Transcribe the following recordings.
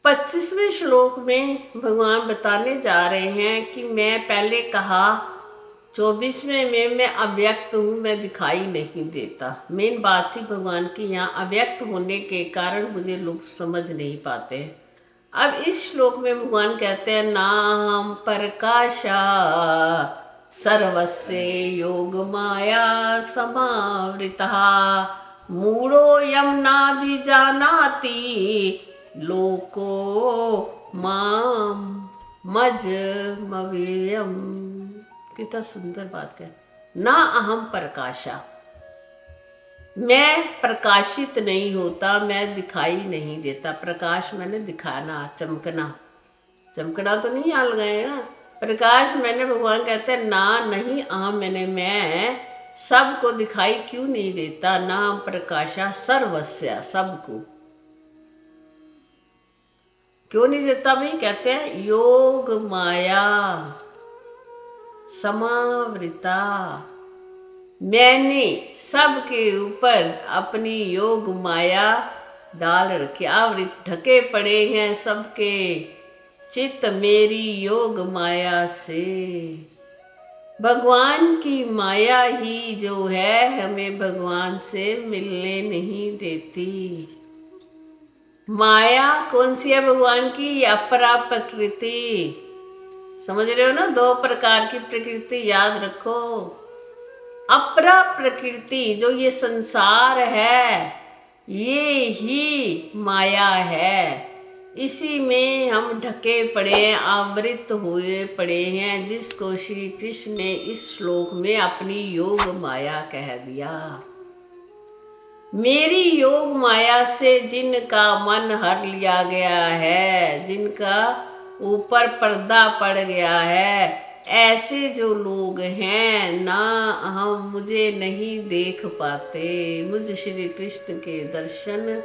25वें श्लोक में भगवान बताने जा रहे हैं कि मैं पहले कहा 24वें में मैं अव्यक्त हूँ, मैं दिखाई नहीं देता। मेन बात थी भगवान की यहाँ अव्यक्त होने के कारण मुझे लोग समझ नहीं पाते। अब इस श्लोक में भगवान कहते हैं नाहं प्रकाशा सर्वस्य योग माया समावृतः मूढ़ोऽयं नाभिजानाति लोको माम मजमव्ययम्। कितना सुंदर बात है। ना अहम प्रकाशा, मैं प्रकाशित नहीं होता, मैं दिखाई नहीं देता। प्रकाश मैंने दिखाना, चमकना। चमकना तो नहीं हाल गए ना, प्रकाश मैंने। भगवान कहते हैं ना, नहीं अहम मैंने, मैं सबको दिखाई क्यों नहीं देता। ना प्रकाशा सर्वस्य, सबको क्यों नहीं देता भाई। कहते हैं योग माया समावृता, मैंने सबके ऊपर अपनी योग माया डाल रखी। आवृत, ढके पड़े हैं सबके चित्त मेरी योग माया से। भगवान की माया ही जो है हमें भगवान से मिलने नहीं देती। माया कौन सी है भगवान की? अपरा प्रकृति। समझ रहे हो ना, दो प्रकार की प्रकृति याद रखो। अपरा प्रकृति जो ये संसार है, ये ही माया है। इसी में हम ढके पड़े हैं, आवृत हुए पड़े हैं, जिसको श्री कृष्ण ने इस श्लोक में अपनी योग माया कह दिया। मेरी योग माया से जिनका मन हर लिया गया है, जिनका ऊपर पर्दा पड़ गया है, ऐसे जो लोग हैं ना, हम मुझे नहीं देख पाते, मुझे श्री कृष्ण के दर्शन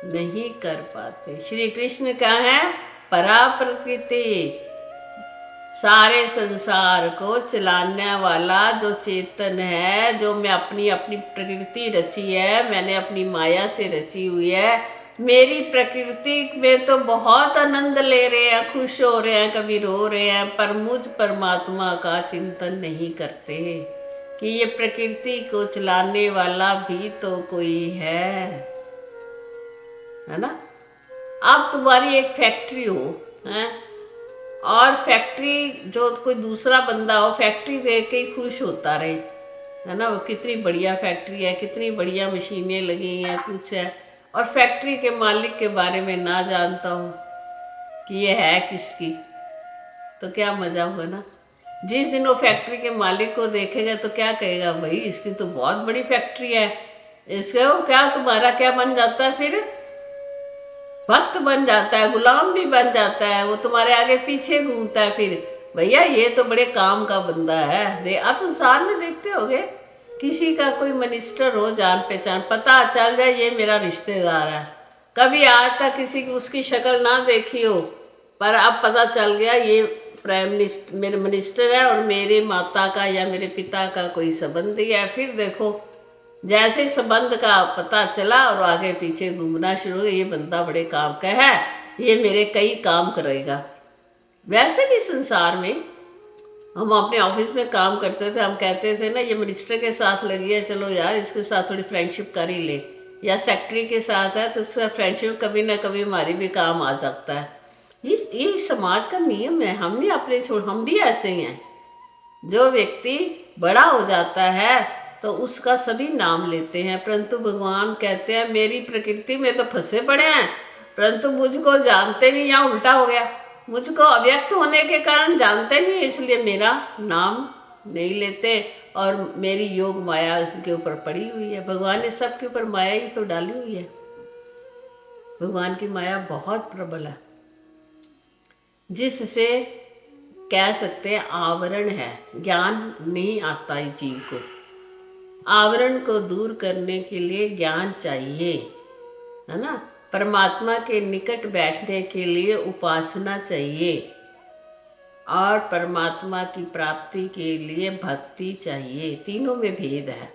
नहीं कर पाते। श्री कृष्ण क्या है? परा प्रकृति, सारे संसार को चलाने वाला जो चेतन है, जो मैं अपनी अपनी प्रकृति रची है, मैंने अपनी माया से रची हुई है। मेरी प्रकृति में तो बहुत आनंद ले रहे हैं, खुश हो रहे हैं, कभी रो रहे हैं, पर मुझ परमात्मा का चिंतन नहीं करते कि ये प्रकृति को चलाने वाला भी तो कोई है ना। अब तुम्हारी एक फैक्ट्री हो है, और फैक्ट्री जो कोई दूसरा बंदा हो, फैक्ट्री देख के ही खुश होता रहे, है ना। वो कितनी बढ़िया फैक्ट्री है, कितनी बढ़िया मशीनें लगी हैं, कुछ है, और फैक्ट्री के मालिक के बारे में ना जानता हो कि ये है किसकी, तो क्या मज़ा होगा ना। जिस दिन वो फैक्ट्री के मालिक को देखेगा तो क्या कहेगा, भाई इसकी तो बहुत बड़ी फैक्ट्री है। इसके वो क्या तुम्हारा क्या बन जाता है फिर? भक्त बन जाता है, गुलाम भी बन जाता है, वो तुम्हारे आगे पीछे घूमता है। फिर भैया ये तो बड़े काम का बंदा है। आप संसार में देखते होगे, किसी का कोई मिनिस्टर हो, जान पहचान, पता चल जाए ये मेरा रिश्तेदार है, कभी आज तक किसी की उसकी शक्ल ना देखी हो, पर अब पता चल गया ये प्राइम मिनिस्टर, मेरे मिनिस्टर है, और मेरे माता का या मेरे पिता का कोई संबंधी है। फिर देखो जैसे ही संबंध का पता चला और आगे पीछे घूमना शुरू हो, ये बंदा बड़े काम का है, ये मेरे कई काम करेगा। वैसे भी संसार में हम अपने ऑफिस में काम करते थे, हम कहते थे ना ये मिनिस्टर के साथ लगी है, चलो यार इसके साथ थोड़ी फ्रेंडशिप कर ही ले, या सेक्रेटरी के साथ है तो इसका फ्रेंडशिप कभी ना कभी हमारी भी काम आ सकता है। ये समाज का नियम है, हम भी अपने हम भी ऐसे ही हैं। जो व्यक्ति बड़ा हो जाता है तो उसका सभी नाम लेते हैं, परंतु भगवान कहते हैं मेरी प्रकृति में तो फंसे पड़े हैं, परंतु मुझको जानते नहीं। यहाँ उल्टा हो गया, मुझको अव्यक्त होने के कारण जानते नहीं, इसलिए मेरा नाम नहीं लेते, और मेरी योग माया इसके ऊपर पड़ी हुई है। भगवान ने सबके ऊपर माया ही तो डाली हुई है। भगवान की माया बहुत प्रबल है, जिससे कह सकते हैं आवरण है, ज्ञान नहीं आता है जीव को। आवरण को दूर करने के लिए ज्ञान चाहिए, है ना। परमात्मा के निकट बैठने के लिए उपासना चाहिए, और परमात्मा की प्राप्ति के लिए भक्ति चाहिए। तीनों में भेद है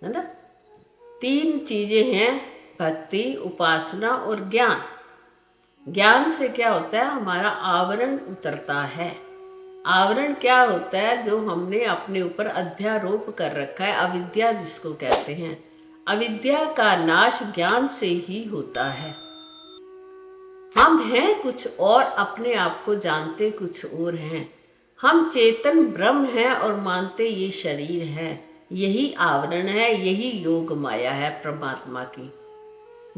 ना। तीन चीज़ें हैं भक्ति, उपासना और ज्ञान। ज्ञान से क्या होता है, हमारा आवरण उतरता है। आवरण क्या होता है, जो हमने अपने ऊपर अध्यारोप कर रखा है, अविद्या जिसको कहते हैं। अविद्या का नाश ज्ञान से ही होता है। हम हैं कुछ और, अपने आप को जानते कुछ और हैं। हम चेतन ब्रह्म हैं और मानते ये शरीर है। यही आवरण है, यही योग माया है परमात्मा की।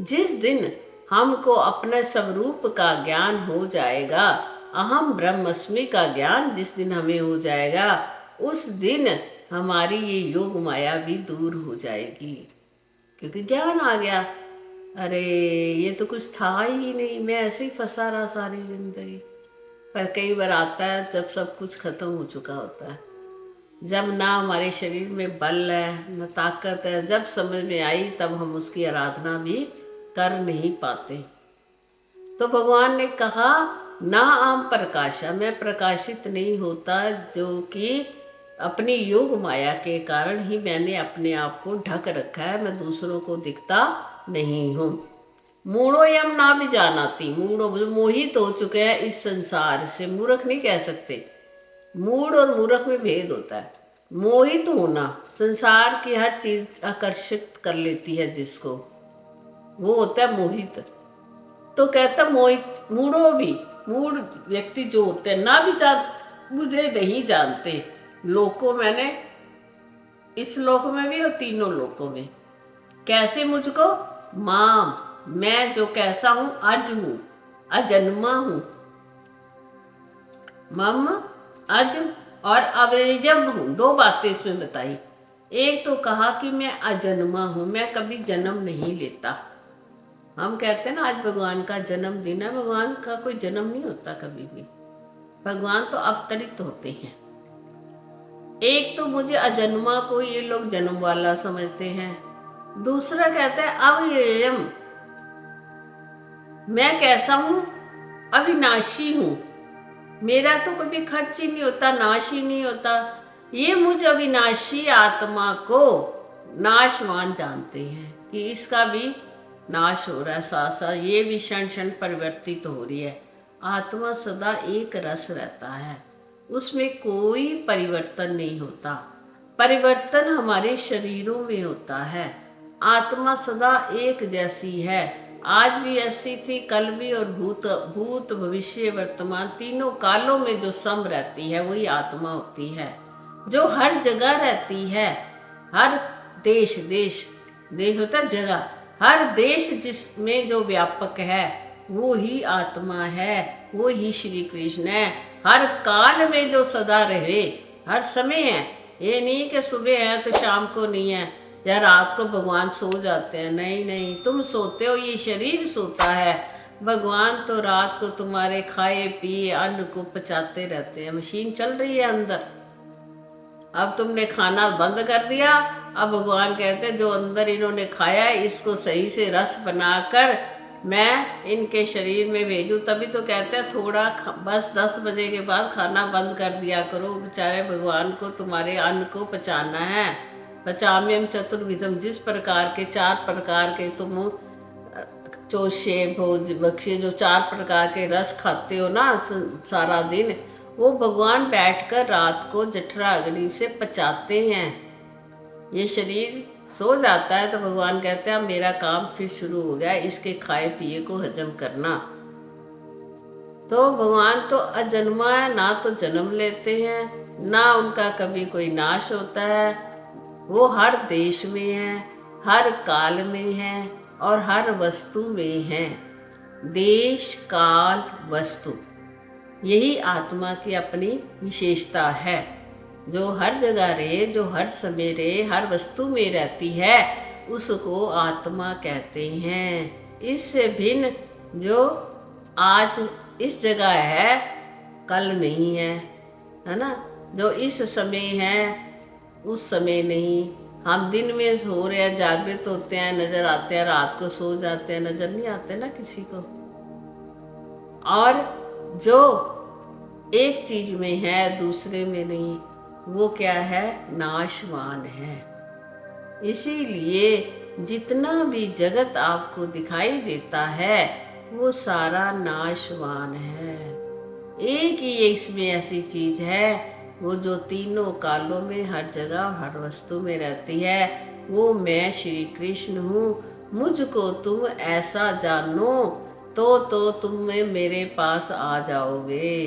जिस दिन हमको अपने स्वरूप का ज्ञान हो जाएगा, अहम ब्रह्मस्मि का ज्ञान जिस दिन हमें हो जाएगा, उस दिन हमारी ये योग माया भी दूर हो जाएगी, क्योंकि ज्ञान आ गया। अरे ये तो कुछ था ही नहीं, मैं ऐसे ही फंसा रहा सारी जिंदगी। पर कई बार आता है जब सब कुछ खत्म हो चुका होता है, जब ना हमारे शरीर में बल है, न ताकत है, जब समझ में आई तब हम उसकी आराधना भी कर नहीं पाते। तो भगवान ने कहा ना आम प्रकाशा, मैं प्रकाशित नहीं होता, जो कि अपनी योग माया के कारण ही मैंने अपने आप को ढक रखा है, मैं दूसरों को दिखता नहीं हूँ। मूढ़ो यम ना भी जानाती, मूढ़ो जो मोहित हो चुके हैं इस संसार से, मूर्ख नहीं कह सकते। मूढ़ और मूर्ख में भेद होता है। मोहित होना, संसार की हर चीज आकर्षित कर लेती है जिसको, वो होता है मोहित। तो कहता मोहित, मूढ़ो भी, मूढ़ व्यक्ति जो होते हैं ना भी जान, मुझे नहीं जानते। लोकों, मैंने इस लोक में भी और तीनों लोकों में। कैसे मुझको, माम, मैं जो कैसा हूं, अज हूं, अजन्मा हूं। मम अज और अवयव हूं, दो बातें इसमें बताई। एक तो कहा कि मैं अजन्मा हूं, मैं कभी जन्म नहीं लेता। हम कहते हैं ना आज भगवान का जन्मदिन है, भगवान का कोई जन्म नहीं होता कभी भी। भगवान तो अवतरित होते हैं। एक तो मुझे अजन्मा को ये लोग जन्म वाला समझते हैं। दूसरा कहता है अव्ययम, मैं कैसा हूं, अविनाशी हूं, मेरा तो कभी खर्च ही नहीं होता, नाश ही नहीं होता। ये मुझ अविनाशी आत्मा को नाशवान जानते हैं कि इसका भी नाश हो रहा है, साथ साथ ये भी क्षण क्षण परिवर्तित हो रही है। आत्मा सदा एक रस रहता है, उसमें कोई परिवर्तन नहीं होता। परिवर्तन हमारे शरीरों में होता है। आत्मा सदा एक जैसी है, आज भी ऐसी थी, कल भी, और भूत भविष्य वर्तमान तीनों कालों में जो सम रहती है वही आत्मा होती है, जो हर जगह रहती है। हर देश, देश होता है जगह, हर देश जिसमें जो व्यापक है वो ही आत्मा है, वो ही श्री कृष्ण है। हर काल में जो सदा रहे, हर समय है। ये नहीं कि सुबह है तो शाम को नहीं है, या रात को भगवान सो जाते हैं। नहीं नहीं, तुम सोते हो, ये शरीर सोता है। भगवान तो रात को तुम्हारे खाए पिए अन्न को पचाते रहते हैं, मशीन चल रही है अंदर। अब तुमने खाना बंद कर दिया, अब भगवान कहते हैं जो अंदर इन्होंने खाया है इसको सही से रस बनाकर मैं इनके शरीर में भेजूं। तभी तो कहते हैं थोड़ा बस 10 बजे के बाद खाना बंद कर दिया करो, बेचारे भगवान को तुम्हारे अन्न को पचाना है। पचाम्यम चतुर्विधम, जिस प्रकार के 4 प्रकार के तुम चोषे भोज बख्शे, जो 4 प्रकार के रस खाते हो ना सारा दिन, वो भगवान बैठकर रात को जठरा अग्नि से पचाते हैं। ये शरीर सो जाता है तो भगवान कहते हैं अब मेरा काम फिर शुरू हो गया, इसके खाए पिए को हजम करना। तो भगवान तो अजन्मा है, ना तो जन्म लेते हैं, ना उनका कभी कोई नाश होता है। वो हर देश में है, हर काल में है और हर वस्तु में है। देश काल वस्तु, यही आत्मा की अपनी विशेषता है, जो हर जगह रहे, जो हर समय रहे, हर वस्तु में रहती है, उसको आत्मा कहते हैं। इससे भिन्न जो आज इस जगह है कल नहीं है ना, जो इस समय है उस समय नहीं। हम दिन में हो रहे हैं, जागृत होते हैं, नजर आते हैं, रात को सो जाते हैं, नजर नहीं आते ना किसी को। और जो एक चीज में है दूसरे में नहीं, वो क्या है, नाशवान है। इसीलिए जितना भी जगत आपको दिखाई देता है वो सारा नाशवान है। एक ही इसमें ऐसी चीज है वो जो तीनों कालों में हर जगह हर वस्तु में रहती है, वो मैं श्री कृष्ण हूँ। मुझको तुम ऐसा जानो तो तुम मेरे पास आ जाओगे।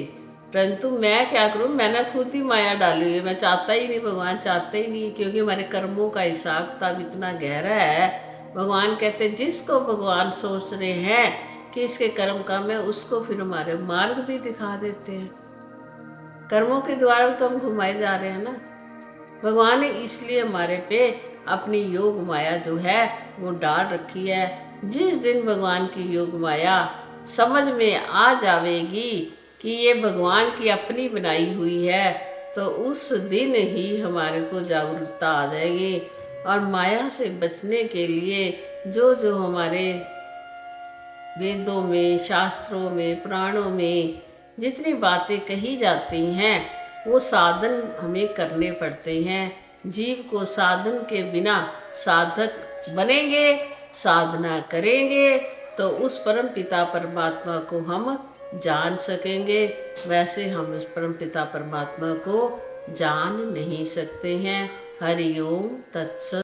परंतु मैं क्या करूं, मैंने खुद ही माया डाली हुई है। मैं चाहता ही नहीं, भगवान चाहते ही नहीं, क्योंकि हमारे कर्मों का हिसाब किताब इतना गहरा है। भगवान कहते हैं जिसको भगवान सोच रहे हैं कि इसके कर्म कम है, उसको फिर हमारे मार्ग भी दिखा देते हैं। कर्मों के द्वारा तो हम घुमाए जा रहे हैं ना। भगवान ने इसलिए हमारे पे अपनी योग माया जो है वो डाल रखी है। जिस दिन भगवान की योग माया समझ में आ जावेगी कि ये भगवान की अपनी बनाई हुई है, तो उस दिन ही हमारे को जागरूकता आ जाएगी। और माया से बचने के लिए जो जो हमारे वेदों में, शास्त्रों में, पुराणों में जितनी बातें कही जाती हैं वो साधन हमें करने पड़ते हैं। जीव को साधन के बिना साधक बनेंगे, साधना करेंगे तो उस परम पिता परमात्मा को हम जान सकेंगे। वैसे हम उस परम पिता परमात्मा को जान नहीं सकते हैं। हरि ओम तत्सत।